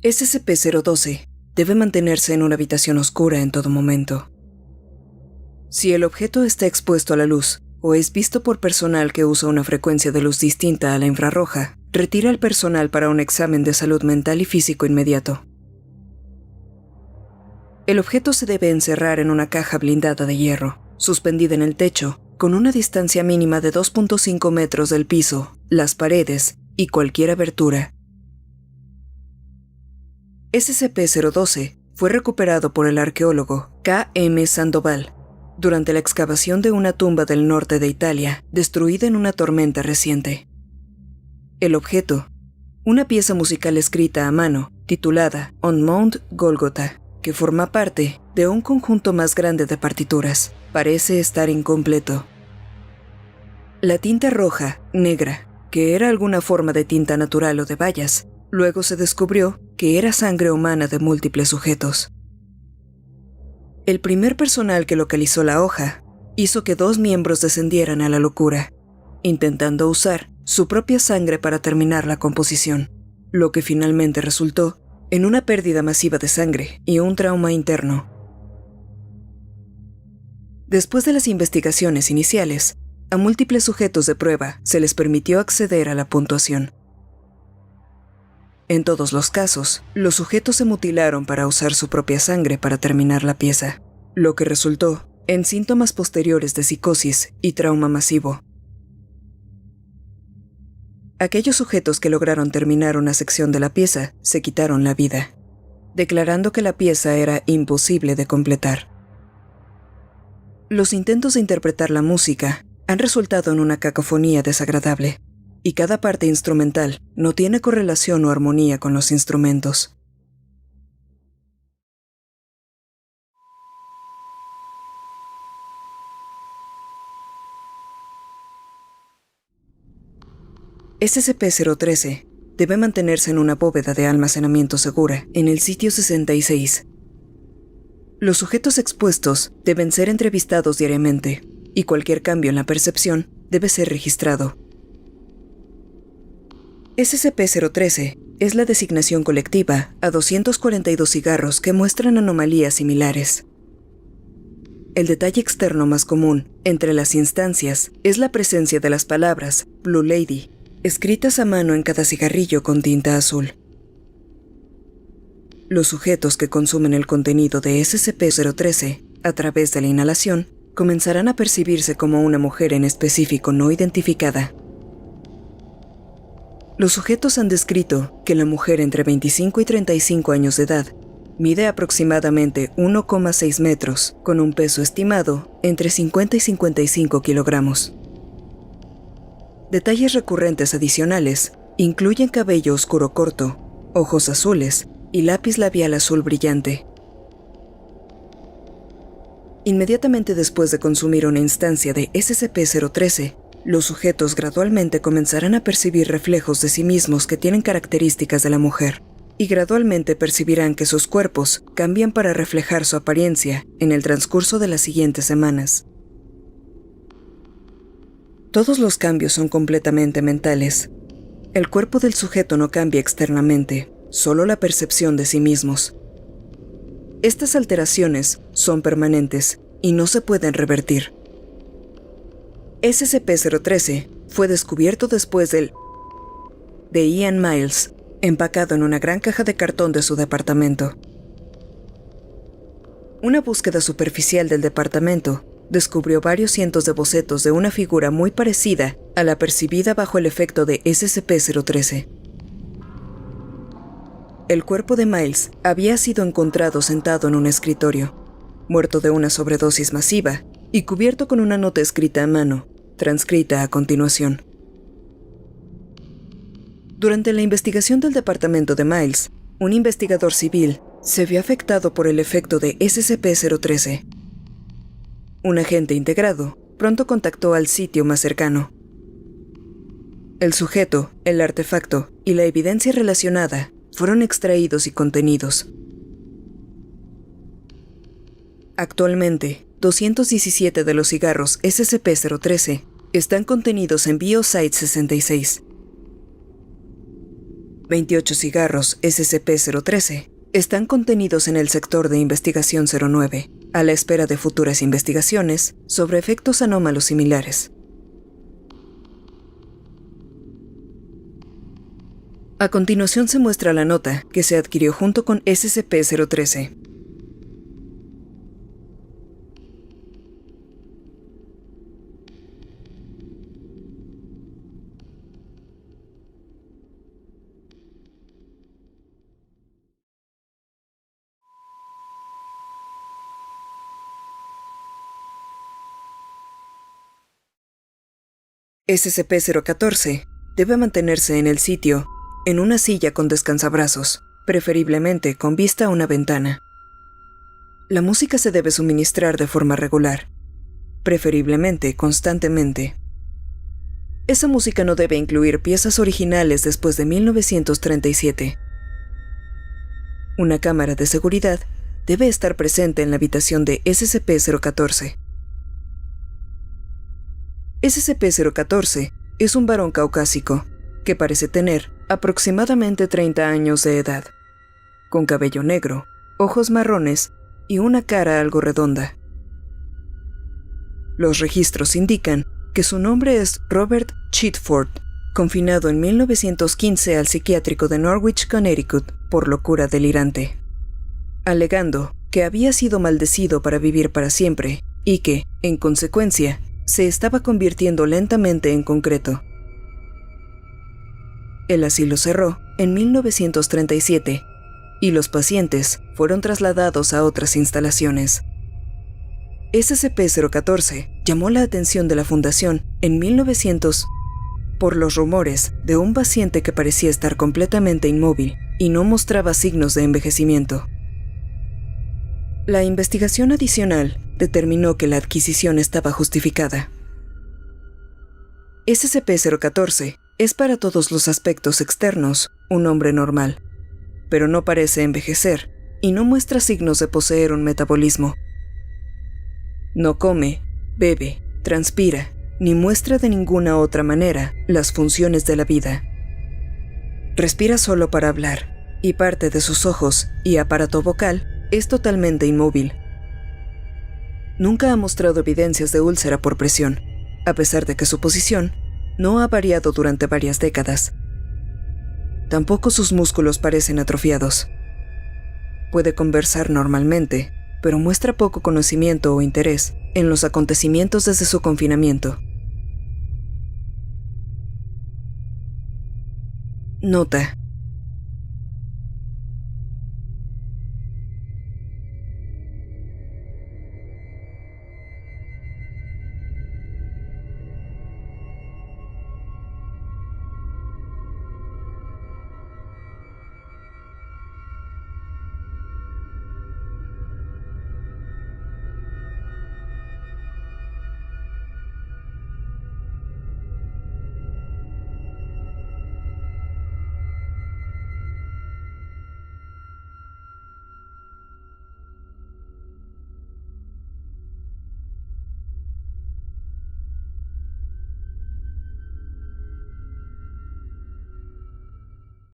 SCP-012 debe mantenerse en una habitación oscura en todo momento. Si el objeto está expuesto a la luz o es visto por personal que usa una frecuencia de luz distinta a la infrarroja, retira al personal para un examen de salud mental y físico inmediato. El objeto se debe encerrar en una caja blindada de hierro, suspendida en el techo, con una distancia mínima de 2.5 metros del piso, las paredes y cualquier abertura. SCP-012 fue recuperado por el arqueólogo K.M. Sandoval durante la excavación de una tumba del norte de Italia, destruida en una tormenta reciente. El objeto, una pieza musical escrita a mano, titulada On Mount Golgotha, que forma parte de un conjunto más grande de partituras, parece estar incompleto. La tinta roja, negra, que era alguna forma de tinta natural o de bayas, luego se descubrió que era sangre humana de múltiples sujetos. El primer personal que localizó la hoja hizo que 2 miembros descendieran a la locura, intentando usar su propia sangre para terminar la composición, lo que finalmente resultó en una pérdida masiva de sangre y un trauma interno. Después de las investigaciones iniciales, a múltiples sujetos de prueba se les permitió acceder a la puntuación. En todos los casos, los sujetos se mutilaron para usar su propia sangre para terminar la pieza, lo que resultó en síntomas posteriores de psicosis y trauma masivo. Aquellos sujetos que lograron terminar una sección de la pieza se quitaron la vida, declarando que la pieza era imposible de completar. Los intentos de interpretar la música han resultado en una cacofonía desagradable, y cada parte instrumental no tiene correlación o armonía con los instrumentos. SCP-013 debe mantenerse en una bóveda de almacenamiento segura en el sitio 66. Los sujetos expuestos deben ser entrevistados diariamente, y cualquier cambio en la percepción debe ser registrado. SCP-013 es la designación colectiva a 242 cigarros que muestran anomalías similares. El detalle externo más común entre las instancias es la presencia de las palabras Blue Lady, escritas a mano en cada cigarrillo con tinta azul. Los sujetos que consumen el contenido de SCP-013 a través de la inhalación comenzarán a percibirse como una mujer en específico no identificada. Los sujetos han descrito que la mujer entre 25 y 35 años de edad mide aproximadamente 1,6 metros, con un peso estimado entre 50 y 55 kilogramos. Detalles recurrentes adicionales incluyen cabello oscuro corto, ojos azules y lápiz labial azul brillante. Inmediatamente después de consumir una instancia de SCP-013, los sujetos gradualmente comenzarán a percibir reflejos de sí mismos que tienen características de la mujer, y gradualmente percibirán que sus cuerpos cambian para reflejar su apariencia en el transcurso de las siguientes semanas. Todos los cambios son completamente mentales. El cuerpo del sujeto no cambia externamente, solo la percepción de sí mismos. Estas alteraciones son permanentes y no se pueden revertir. SCP-013 fue descubierto después de Ian Miles, empacado en una gran caja de cartón de su departamento. Una búsqueda superficial del departamento descubrió varios cientos de bocetos de una figura muy parecida a la percibida bajo el efecto de SCP-013. El cuerpo de Miles había sido encontrado sentado en un escritorio, muerto de una sobredosis masiva y cubierto con una nota escrita a mano, transcrita a continuación. Durante la investigación del departamento de Miles, un investigador civil se vio afectado por el efecto de SCP-013. Un agente integrado pronto contactó al sitio más cercano. El sujeto, el artefacto y la evidencia relacionada fueron extraídos y contenidos. Actualmente, 217 de los cigarros SCP-013 están contenidos en Biosite 66. 28 cigarros SCP-013 están contenidos en el sector de investigación 09, a la espera de futuras investigaciones sobre efectos anómalos similares. A continuación se muestra la nota que se adquirió junto con SCP-013. SCP-014 debe mantenerse en el sitio, en una silla con descansabrazos, preferiblemente con vista a una ventana. La música se debe suministrar de forma regular, preferiblemente constantemente. Esa música no debe incluir piezas originales después de 1937. Una cámara de seguridad debe estar presente en la habitación de SCP-014. SCP-014 es un varón caucásico que parece tener aproximadamente 30 años de edad, con cabello negro, ojos marrones y una cara algo redonda. Los registros indican que su nombre es Robert Chitford, confinado en 1915 al psiquiátrico de Norwich, Connecticut, por locura delirante, alegando que había sido maldecido para vivir para siempre y que, en consecuencia, se estaba convirtiendo lentamente en concreto. El asilo cerró en 1937 y los pacientes fueron trasladados a otras instalaciones. SCP-014 llamó la atención de la Fundación en 1900 por los rumores de un paciente que parecía estar completamente inmóvil y no mostraba signos de envejecimiento. La investigación adicional determinó que la adquisición estaba justificada. SCP-014 es para todos los aspectos externos un hombre normal, pero no parece envejecer y no muestra signos de poseer un metabolismo. No come, bebe, transpira, ni muestra de ninguna otra manera las funciones de la vida. Respira solo para hablar, y parte de sus ojos y aparato vocal es totalmente inmóvil. Nunca ha mostrado evidencias de úlcera por presión, a pesar de que su posición no ha variado durante varias décadas. Tampoco sus músculos parecen atrofiados. Puede conversar normalmente, pero muestra poco conocimiento o interés en los acontecimientos desde su confinamiento. Nota: